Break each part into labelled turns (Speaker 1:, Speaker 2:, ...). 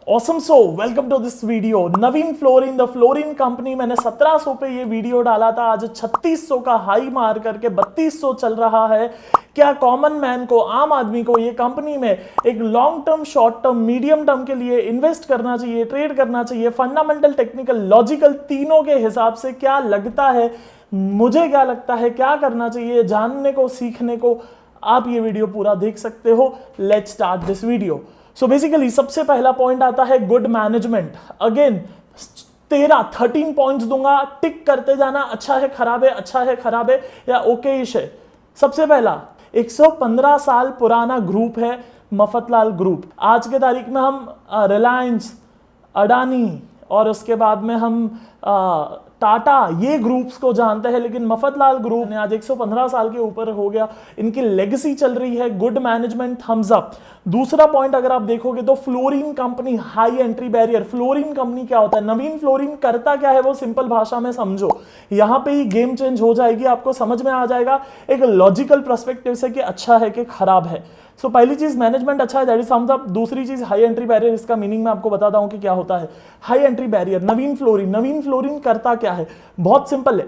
Speaker 1: Awesome so welcome to this video. Navin fluorine, the fluorine company, मैंने 1700 पे ये video डाला था, आज 3600 का हाई मार करके 3200 चल रहा है। क्या कॉमन मैन को, आम आदमी को ये कंपनी में एक long term, short term, medium term के लिए इन्वेस्ट करना चाहिए, ट्रेड करना चाहिए? फंडामेंटल, टेक्निकल, लॉजिकल तीनों के हिसाब से क्या लगता है, मुझे क्या लगता है, क्या करना चाहिए, जानने को, सीखने को आप ये वीडियो पूरा देख सकते हो। Let's start this video. So basically सबसे पहला पॉइंट आता है गुड मैनेजमेंट। अगेन 13 पॉइंट्स दूंगा, टिक करते जाना, अच्छा है, खराब है, अच्छा है, खराब है या ओकेइश है। सबसे पहला 115 साल पुराना ग्रुप है मफतलाल ग्रुप। आज के तारीख में हम रिलायंस, अडानी और उसके बाद में हम टाटा, ये ग्रुप्स को जानते हैं, लेकिन मफतलाल ग्रुप ने आज 115 साल के ऊपर हो गया, इनकी लेगेसी चल रही है। Good management, thumbs up. दूसरा पॉइंट अगर आप देखोगे तो fluorine company, high entry barrier. Fluorine company क्या होता है, नवीन फ्लोरिन करता क्या है, वो सिंपल भाषा में समझो। यहां पे ही गेम चेंज हो जाएगी, आपको समझ में आ जाएगा एक लॉजिकल पर्सपेक्टिव से कि अच्छा है कि खराब है। सो पहली चीज मैनेजमेंट अच्छा है, दैट इज थम्स अप। दूसरी चीज हाई एंट्री बैरियर, इसका मीनिंग मैं आपको बताता हूं कि क्या होता है high entry barrier. Navin fluorine, Navin fluorine करता क्या है, बहुत सिंपल है।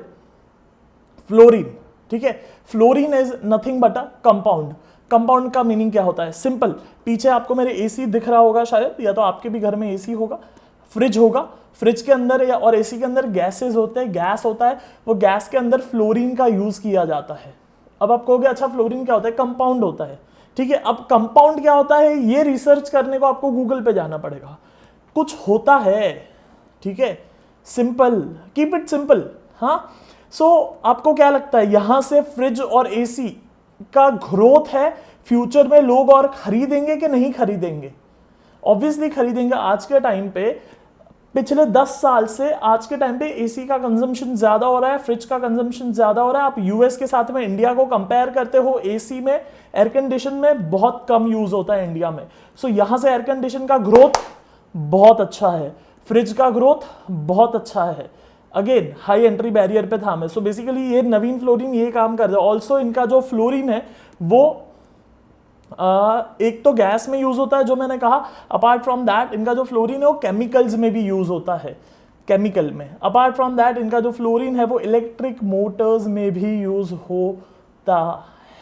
Speaker 1: फ्लोरिन, ठीक है, fluorine is nothing but a compound. Compound का मीनिंग क्या होता है, सिंपल। पीछे आपको मेरे एसी दिख रहा होगा शायद, या तो आपके भी घर में एसी होगा, फ्रिज होगा, फ्रिज के अंदर या और एसी के अंदर गैसेस होते हैं, गैस होता है, वो गैस के अंदर फ्लोरिन का यूज किया जाता है। अब आप कहोगे अच्छा फ्लोरिन क्या होता है, कंपाउंड होता है, ठीक है। अब कंपाउंड क्या होता है, ये रिसर्च करने को आपको गूगल पे जाना पड़ेगा। कुछ होता है, ठीक है, सिंपल, कीप इट सिंपल। हाँ, सो आपको क्या लगता है यहां से फ्रिज और एसी का ग्रोथ है, फ्यूचर में लोग और खरीदेंगे कि नहीं खरीदेंगे? ऑब्वियसली खरीदेंगे। आज के टाइम पे, पिछले 10 साल से आज के टाइम पे एसी का कंजम्पशन ज्यादा हो रहा है, फ्रिज का कंजम्पशन ज्यादा हो रहा है। आप यूएस के साथ में इंडिया को कंपेयर करते हो, एसी में, एयर कंडीशन में बहुत कम यूज होता है इंडिया में। सो यहां से एयर कंडीशन का ग्रोथ बहुत अच्छा है, फ्रिज का ग्रोथ बहुत अच्छा है। अगेन हाई एंट्री बैरियर पे था मैं। सो बेसिकली ये नवीन फ्लोरिन ये काम कर रहा है। ऑल्सो इनका जो फ्लोरिन है वो एक तो गैस में यूज होता है जो मैंने कहा, अपार्ट फ्रॉम दैट इनका जो फ्लोरिन है वो केमिकल्स में भी यूज होता है, केमिकल में। अपार्ट फ्रॉम दैट इनका जो फ्लोरिन है वो इलेक्ट्रिक मोटर्स में भी यूज होता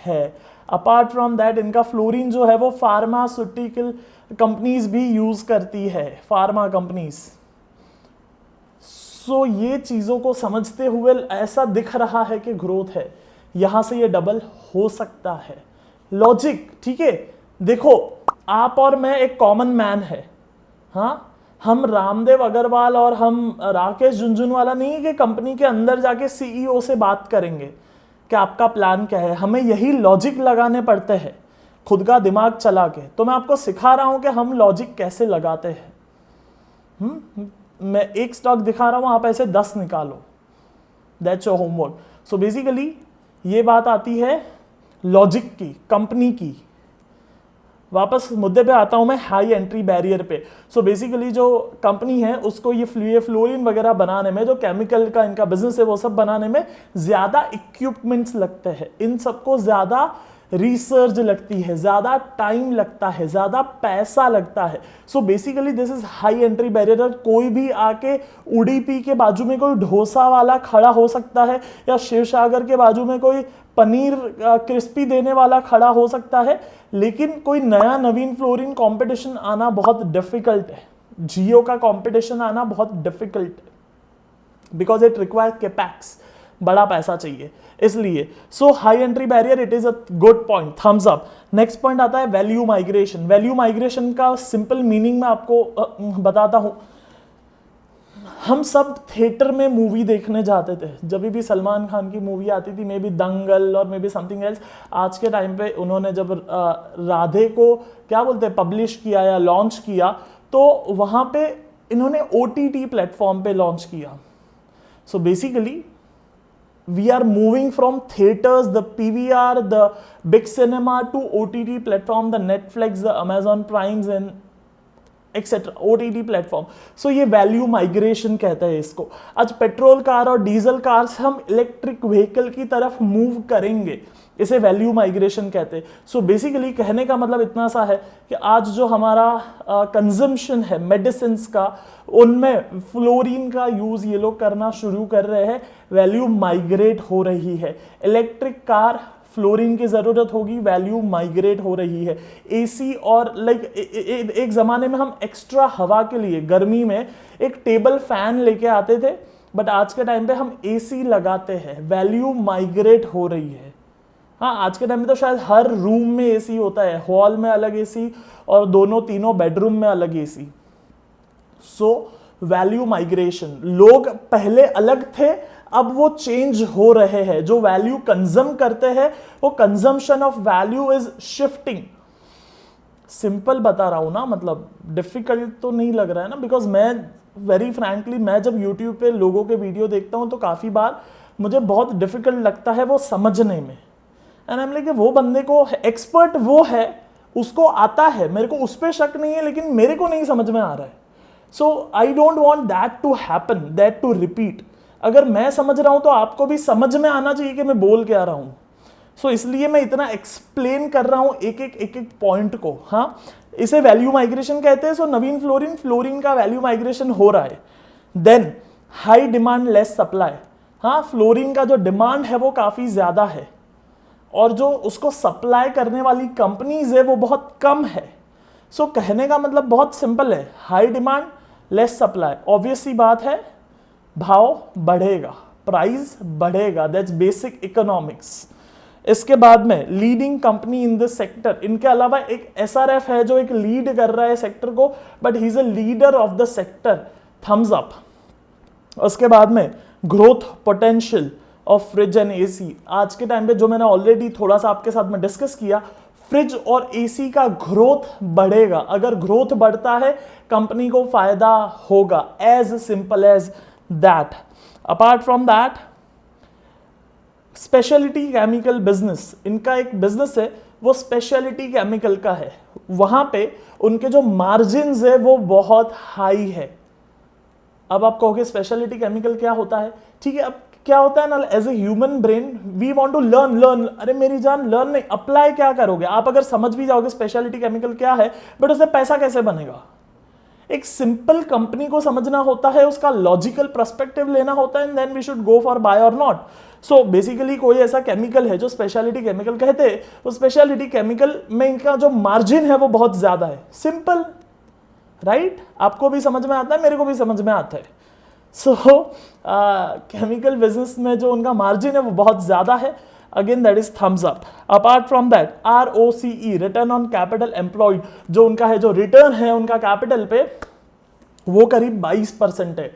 Speaker 1: है। अपार्ट फ्रॉम दैट इनका फ्लोरिन जो है वो फार्मास्यूटिकल कंपनीज भी यूज करती है, फार्मा कंपनीज। सो ये चीजों को समझते हुए ऐसा दिख रहा है कि ग्रोथ है, यहां से ये डबल हो सकता है। लॉजिक, ठीक है। देखो आप और मैं एक कॉमन मैन है, हाँ, हम रामदेव अग्रवाल और हम राकेश झुनझुनवाला नहीं है कि कंपनी के अंदर जाके सीईओ से बात करेंगे कि आपका प्लान क्या है। हमें यही लॉजिक लगाने पड़ते हैं, खुद का दिमाग चला के। तो मैं आपको सिखा रहा हूं कि हम लॉजिक कैसे लगाते हैं। मैं एक स्टॉक दिखा रहा हूं, आप ऐसे 10 निकालो, that's your homework. So basically ये बात आती है लॉजिक की, कंपनी की। वापस मुद्दे पे आता हूं मैं, हाई एंट्री बैरियर पे। सो बेसिकली जो कंपनी है उसको ये फ्लोरिन वगैरह बनाने में, जो केमिकल का इनका बिजनेस है वो सब बनाने में ज्यादा इक्विपमेंट्स लगते हैं, इन सबको ज्यादा रिसर्च लगती है, ज्यादा टाइम लगता है, ज्यादा पैसा लगता है। So basically this is high entry barrier. कोई भी आके उडीपी के बाजू में कोई डोसा वाला खड़ा हो सकता है, या शिव सागर के बाजू में कोई पनीर क्रिस्पी देने वाला खड़ा हो सकता है, लेकिन कोई नया नवीन फ्लोरिन कंपटीशन आना बहुत डिफिकल्ट है। जियो का कंपटीशन आना बहुत डिफिकल्ट है, बिकॉज इट रिक्वायर कैपेक्स, बड़ा पैसा चाहिए इसलिए। So high entry barrier, it is a good point, thumbs up. Next point आता है वैल्यू माइग्रेशन। वैल्यू माइग्रेशन का सिंपल मीनिंग मैं आपको बताता हूं। हम सब थिएटर में मूवी देखने जाते थे, जब भी सलमान खान की मूवी आती थी, मे बी दंगल और मे बी समथिंग एल्स। आज के टाइम पे उन्होंने जब राधे को क्या बोलते हैं पब्लिश किया या लॉन्च किया, तो वहां पे इन्होंने OTT प्लेटफॉर्म पे लॉन्च किया। So basically we are moving from theaters, the PVR, the big cinema to OTT platform, the Netflix, the Amazon Primes and etcetera, OTT platform. सो ये वैल्यू माइग्रेशन कहते हैं इसको। आज पेट्रोल कार और diesel car से हम इलेक्ट्रिक व्हीकल की तरफ मूव करेंगे, इसे वैल्यू माइग्रेशन कहते हैं। सो बेसिकली कहने का मतलब इतना सा है कि आज जो हमारा कंजम्पशन है मेडिसिन का, उनमें फ्लोरीन का यूज ये लोग करना शुरू कर रहे हैं, वैल्यू माइग्रेट हो रही है। इलेक्ट्रिक कार फ्लोरीन की जरूरत होगी, वैल्यू माइग्रेट हो रही है। एसी और एक जमाने में हम एक्स्ट्रा हवा के लिए गर्मी में एक टेबल फैन लेके आते थे, बट आज के टाइम पे हम एसी लगाते हैं, वैल्यू माइग्रेट हो रही है। हाँ, आज के टाइम में तो शायद हर रूम में एसी होता है, हॉल में अलग एसी और दोनों तीनों बेडरूम में अलग एसी। सो वैल्यू माइग्रेशन, लोग पहले अलग थे, अब वो चेंज हो रहे हैं। जो वैल्यू कंज्यूम करते हैं वो consumption of value is shifting. Simple बता रहा हूं ना, मतलब डिफिकल्ट तो नहीं लग रहा है ना, बिकॉज मैं वेरी फ्रैंकली मैं जब यूट्यूब पे लोगों के वीडियो देखता हूं तो काफी बार मुझे बहुत डिफिकल्ट लगता है वो समझने में। एंड आई एम लाइक वो बंदे को एक्सपर्ट वो है, उसको आता है, मेरे को उस पर शक नहीं है, लेकिन मेरे को नहीं समझ में आ रहा है। So I don't want that to happen, that to repeat. अगर मैं समझ रहा हूं तो आपको भी समझ में आना चाहिए कि मैं बोल क्या रहा हूं। सो इसलिए मैं इतना एक्सप्लेन कर रहा हूं एक एक पॉइंट को। हाँ, इसे वैल्यू माइग्रेशन कहते हैं। सो नवीन फ्लोरीन का वैल्यू माइग्रेशन हो रहा है। Then high demand less supply. हाँ, फ्लोरीन का जो डिमांड है वो काफी ज्यादा है और जो उसको सप्लाई करने वाली कंपनीज है वो बहुत कम है। सो कहने का मतलब बहुत सिंपल है, high demand less supply, obvious सी बात है, भाव बढ़ेगा, प्राइस बढ़ेगा, दैट्स बेसिक इकोनॉमिक्स। इसके बाद में leading company in this sector, इनके अलावा एक SRF है जो एक लीड कर रहा है सेक्टर को, but he is a leader of the sector, thumbs up. उसके बाद में growth potential of fridge and AC. आज के टाइम पे जो मैंने ऑलरेडी थोड़ा सा आपके साथ में डिस्कस किया, फ्रिज और एसी का ग्रोथ बढ़ेगा। अगर ग्रोथ बढ़ता है कंपनी को फायदा होगा, as simple as that. Apart from that, speciality chemical business, इनका एक बिजनेस है वो स्पेशलिटी केमिकल का है। वहां पे उनके जो मार्जिन्स है वो बहुत हाई है। अब आप कहोगे स्पेशलिटी केमिकल क्या होता है? ठीक है, अब क्या होता है ना, as a human brain we want to learn. अरे मेरी जान, लर्न नहीं, अप्लाई क्या करोगे आप? अगर समझ भी जाओगे स्पेशलिटी केमिकल क्या है, बट उससे पैसा कैसे बनेगा? एक सिंपल कंपनी को समझना होता है, उसका लॉजिकल पर्सपेक्टिव लेना होता है, and then we should go for buy और नॉट। सो बेसिकली कोई ऐसा केमिकल है जो स्पेशलिटी केमिकल कहते हैं, उस स्पेशलिटी केमिकल में इनका जो मार्जिन है वो बहुत ज्यादा है। Simple, right? आपको भी समझ में आता है, मेरे को भी समझ में आता है। सो केमिकल बिजनेस में जो उनका मार्जिन है वो बहुत ज्यादा है। Again that is thumbs up. Apart from that, ROCE, return on capital employed, जो उनका है, जो रिटर्न है उनका कैपिटल पे, वो करीब 22% है।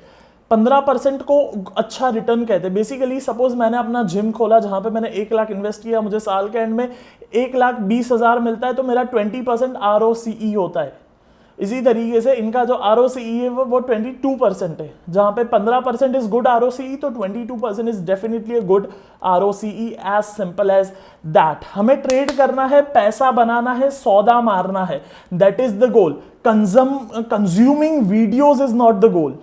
Speaker 1: 15% को अच्छा रिटर्न कहते हैं। बेसिकली सपोज मैंने अपना जिम खोला जहां पे मैंने 1 लाख इन्वेस्ट किया, मुझे साल के एंड में 1,20,000 मिलता है, तो मेरा 20% ROCE होता है। इसी तरीके से इनका जो ROCE है वो 22% है। जहां पे 15% इज गुड ROCE, तो 22% is definitely a good ROCE, as simple as that. हमें ट्रेड करना है, पैसा बनाना है, सौदा मारना है, that is the goal. Consuming videos is not the goal.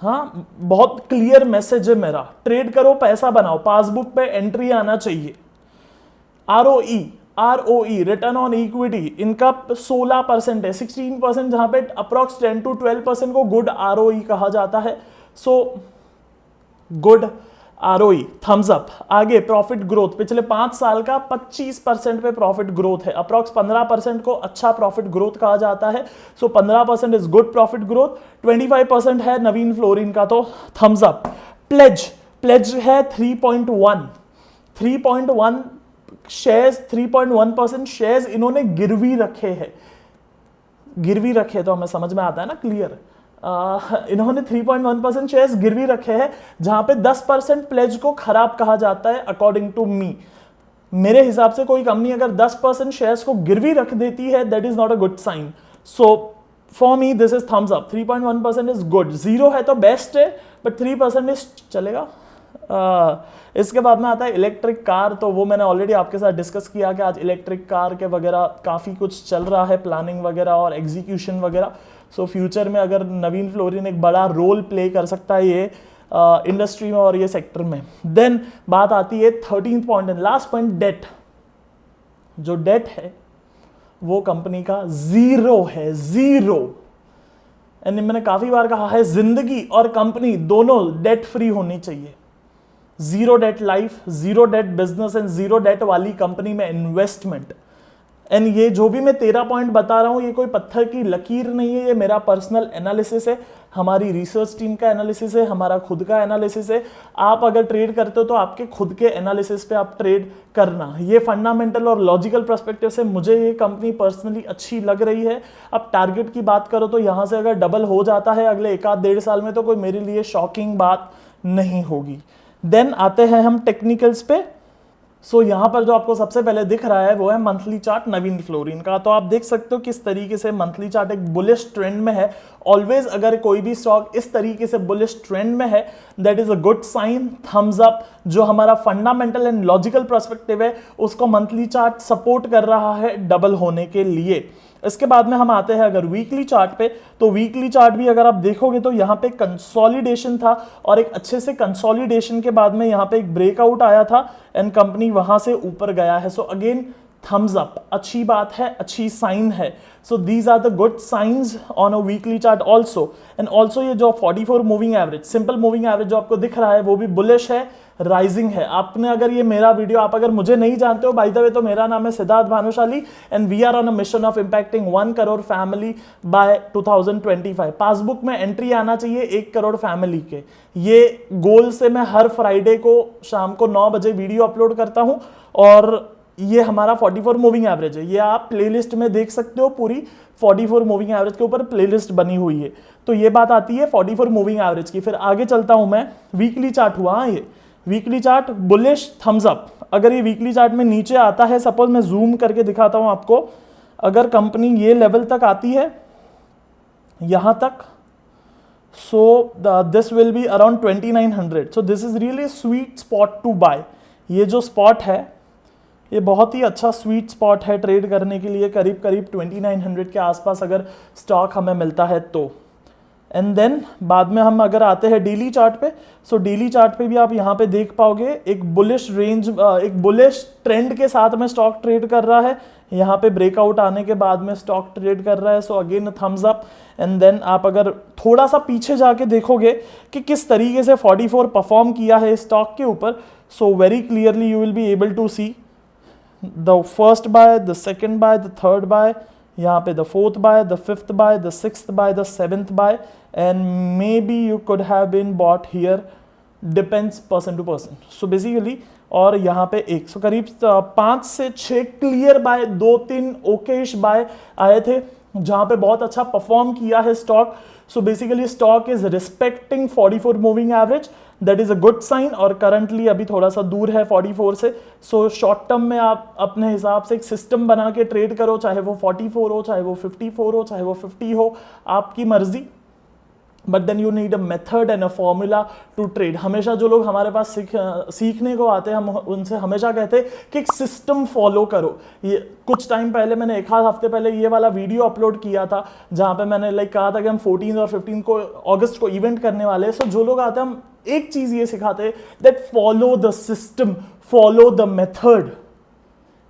Speaker 1: हाँ, बहुत क्लियर मैसेज है मेरा, ट्रेड करो, पैसा बनाओ, पासबुक पे एंट्री आना चाहिए। ROE, रिटर्न ऑन इक्विटी, इनका 16% है, 16%, जहां पे अप्रॉक्स 10 to 12% को गुड ROE कहा जाता है। So good ROE, thumbs up. आगे प्रॉफिट ग्रोथ, पिछले 5 साल का 25% पे प्रॉफिट ग्रोथ है। अप्रॉक्स 15% को अच्छा प्रॉफिट ग्रोथ कहा जाता है। सो 15% इज गुड प्रॉफिट ग्रोथ। 25% है नवीन फ्लोरिन का, तो थम्स अप। प्लेज है 3.1 शेयर्स, 3.1% शेयर्स इन्होंने गिरवी रखे हैं। गिरवी रखे तो हमें समझ में आता है ना, क्लियर। इन्होंने 3.1% शेयर्स गिरवी रखे हैं, जहां पे 10% प्लेज को खराब कहा जाता है अकॉर्डिंग टू मी। मेरे हिसाब से कोई कंपनी अगर 10% शेयर्स को गिरवी रख देती है, that is not a good sign. So for me this is thumbs up. 3.1% is good. 0 है तो बेस्ट है, बट 3% इज चलेगा। इसके बाद में आता है इलेक्ट्रिक कार। तो वो मैंने ऑलरेडी आपके साथ डिस्कस किया कि आज इलेक्ट्रिक कार के वगैरह काफ़ी कुछ चल रहा है, प्लानिंग वगैरह और एग्जीक्यूशन वगैरह। सो फ्यूचर में अगर नवीन फ्लोरिन एक बड़ा रोल प्ले कर सकता है ये इंडस्ट्री में और ये सेक्टर में। देन बात आती है 13th point and last point, debt. जो डेट है वो कंपनी का जीरो है, जीरो। एंड मैंने काफी बार कहा है, जिंदगी और कंपनी दोनों डेट फ्री होनी चाहिए। Zero debt life, zero debt business and zero debt वाली कंपनी में इन्वेस्टमेंट। एंड ये जो भी मैं 13 पॉइंट बता रहा हूं, ये कोई पत्थर की लकीर नहीं है, ये मेरा पर्सनल एनालिसिस है, हमारी रिसर्च टीम का एनालिसिस है, हमारा खुद का एनालिसिस है। आप अगर ट्रेड करते हो तो आपके खुद के एनालिसिस पे आप ट्रेड करना। ये फंडामेंटल और लॉजिकल पर्सपेक्टिव से मुझे ये कंपनी पर्सनली अच्छी लग रही है। अब टारगेट की बात करो तो यहां से अगर डबल हो जाता है अगले 1-1.5 साल में तो कोई मेरे लिए शॉकिंग बात नहीं होगी। देन आते हैं हम टेक्निकल्स पे। सो यहां पर जो आपको सबसे पहले दिख रहा है वो है मंथली चार्ट नवीन फ्लोरिन का। तो आप देख सकते हो किस तरीके से मंथली चार्ट एक बुलिश ट्रेंड में है। ऑलवेज अगर कोई भी स्टॉक इस तरीके से बुलिश ट्रेंड में है, that is a good sign, thumbs up. जो हमारा फंडामेंटल एंड लॉजिकल पर्सपेक्टिव है उसको मंथली चार्ट सपोर्ट कर रहा है डबल होने के लिए। इसके बाद में हम आते हैं अगर वीकली चार्ट पे, तो वीकली चार्ट भी अगर आप देखोगे तो यहाँ पे कंसोलिडेशन था और एक अच्छे से कंसोलिडेशन के बाद में यहाँ पे एक ब्रेकआउट आया था एंड कंपनी वहां से ऊपर गया है। सो अगेन थम्स अप, अच्छी बात है, अच्छी साइन है। So these are the good signs on a weekly chart also. And also ये जो 44 moving average, simple moving average जो आपको दिख रहा है वो भी बुलिश है, राइजिंग है। आपने अगर ये मेरा वीडियो, आप अगर मुझे नहीं जानते हो, बाय द वे, तो मेरा नाम है Siddharth Bhanushali and we are on a mission of impacting 1 crore family by 2025। Passbook में एंट्री आना चाहिए 1 करोड़ फैमिली के। ये गोल से मैं हर फ्राइडे को शाम को 9 बजे वीडियो अपलोड करता हूं और ये हमारा 44 मूविंग एवरेज है। ये आप प्लेलिस्ट में देख सकते हो, पूरी 44 मूविंग एवरेज के ऊपर प्लेलिस्ट बनी हुई है। तो ये बात आती है 44 मूविंग एवरेज की। फिर आगे चलता हूं मैं, वीकली चार्ट हुआ ये weekly chart bullish, thumbs up. अगर ये वीकली चार्ट में नीचे आता है, सपोज मैं जूम करके दिखाता हूं आपको, अगर कंपनी ये लेवल तक आती है यहां तक, so this will be around 2900। So this is really sweet spot to buy. ये जो स्पॉट है ये बहुत ही अच्छा स्वीट स्पॉट है ट्रेड करने के लिए। करीब करीब 2900 के आसपास अगर स्टॉक हमें मिलता है तो। एंड देन बाद में हम अगर आते हैं डेली चार्ट पे, सो डेली चार्ट पे भी आप यहाँ पे देख पाओगे एक बुलिश रेंज, एक बुलिश ट्रेंड के साथ में स्टॉक ट्रेड कर रहा है। यहाँ पे ब्रेकआउट आने के बाद में स्टॉक ट्रेड कर रहा है। So again thumbs up. And then आप अगर थोड़ा सा पीछे जाके देखोगे कि किस तरीके से 44 परफॉर्म किया है स्टॉक के ऊपर, so very clearly you will be able to see the first buy, the second buy, the third buy, यहाँ पे the fourth buy, the fifth buy, the sixth buy, the seventh buy, and maybe you could have been bought here, depends person to person. So basically, और यहाँ पे एक, सो करीब 5 से 6 clear by, 2-3 Okesh bye आए थे जहाँ पे बहुत अच्छा परफॉर्म किया है stock. So basically stock is respecting 44 moving average, that is a good sign. और करंटली अभी थोड़ा सा दूर है 44 से। सो शॉर्ट टर्म में आप अपने हिसाब से एक सिस्टम बना के ट्रेड करो, चाहे वो 44 हो, चाहे वो 54 हो, चाहे वो 50 हो, आपकी मर्जी। But then you need a method and a formula to trade. हमेशा जो लोग हमारे पास सीखने को आते हैं, हम उनसे हमेशा कहते हैं कि एक सिस्टम फॉलो करो। ये कुछ टाइम पहले मैंने 1 हफ्ते पहले ये वाला वीडियो अपलोड किया था जहाँ पे मैंने कहा था कि हम 14 और 15 को अगस्त को इवेंट करने वाले हैं। सो जो लोग आते हैं, हम एक चीज ये सिखाते हैं, that follow the system, follow the method,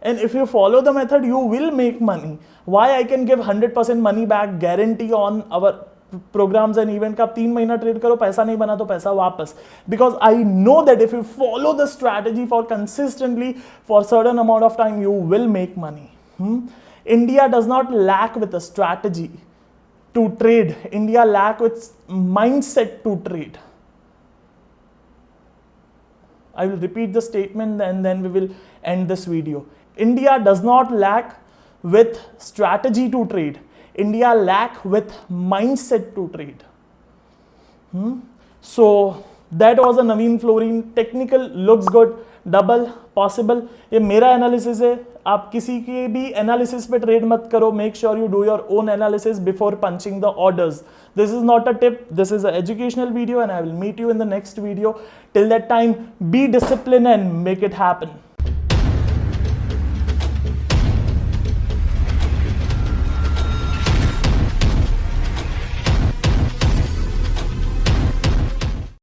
Speaker 1: and if you follow the method you will make money. Why I can give 100% money back guarantee on our programs and event का 3 महीना ट्रेड करो, पैसा नहीं बना तो पैसा वापस, because I know that if you follow the strategy for consistently for certain amount of time you will make money. India does not lack with a strategy to trade. India lack with mindset to trade. I will repeat the statement and then we will end this video. India does not lack with strategy to trade. India lack with mindset to trade. So that was a Naveen fluorine, technical, looks good, double possible. ये मेरा analysis है, आप किसी के भी analysis पे trade मत करो। Make sure you do your own analysis before punching the orders. This is not a tip, this is an educational video, and I will meet you in the next video. Till that time, be disciplined and make it happen.